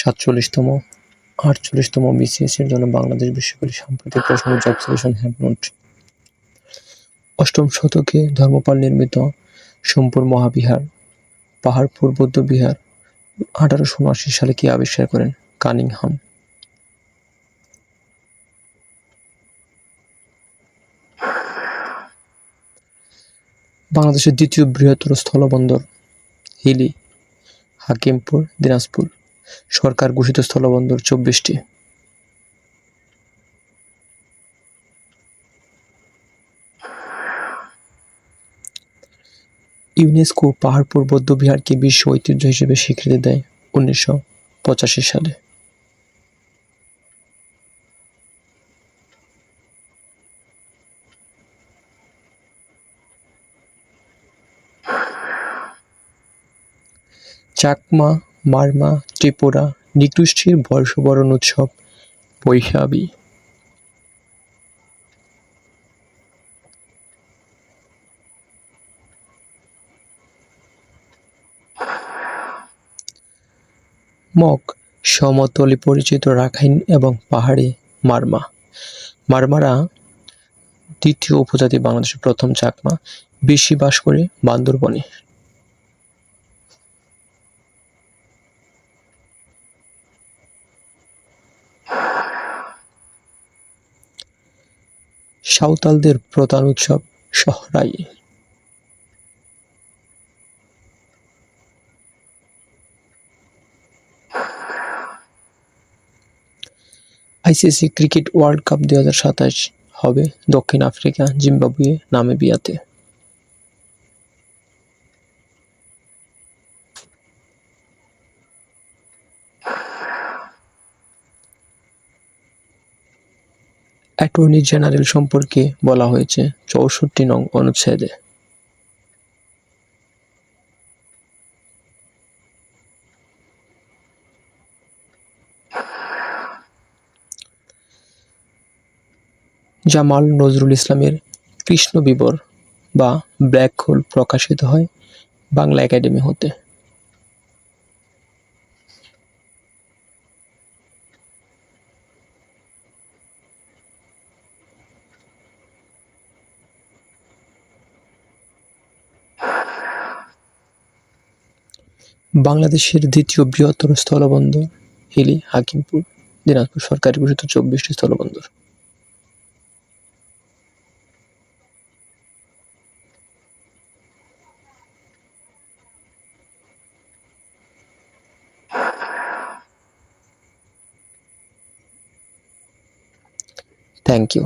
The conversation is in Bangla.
47তম 48তম বিসিএস-এর জন্য বাংলাদেশ বিশ্ববিদ্যালয়ের সাম্প্রতিক প্রশ্ন জব সলিউশন হ্যান্ডনোট। 8ম শতকে ধর্মপাল নির্মিত সোমপুর মহাবিহার পাহাড়পুর বৌদ্ধবিহার 1879 সালে কে আবিষ্কার করেন? কানিংহাম। বাংলাদেশের দ্বিতীয় বৃহত্তর স্থলবন্দর হিলি, হাকিমপুর, দিনাজপুর। সরকার ঘোষিত স্থলবন্দর 24টি। ইউনেস্কো পাহাড়পুর বৌদ্ধবিহারকে বিশ্ব ঐতিহ্য হিসেবে স্বীকৃতি দেয় 1985 সালে। চাকমা, মারমা, ত্রিপুরা নৃগোষ্ঠীর বর্ষবরণ উৎসব বৈশাখী। মগ সমতলে পরিচিত রাখাইন এবং পাহাড়ি মারমা। মারমারা দ্বিতীয় উপজাতি, বাংলাদেশের প্রথম চাকমা, বেশি বাস করে বান্দরবনে। সাঁওতালদের প্রধান উৎসব Sohrai. ICC cricket world cup 2027 হবে দক্ষিণ আফ্রিকা, জিম্বাবুয়ে, নামিবিয়াতে। অ্যাটর্নি জেনারেল সম্পর্কে বলা হয়েছে 64 নং অনুচ্ছেদে। জামাল নজরুল ইসলামের কৃষ্ণ বিবর বা ব্ল্যাক হোল প্রকাশিত হয় বাংলা একাডেমি হতে। বাংলাদেশের দ্বিতীয় বৃহত্তর স্থলবন্দর হিলি, হাকিমপুর, দিনাজপুর। সরকারি ঘোষিত 24টি স্থলবন্দর। Thank you.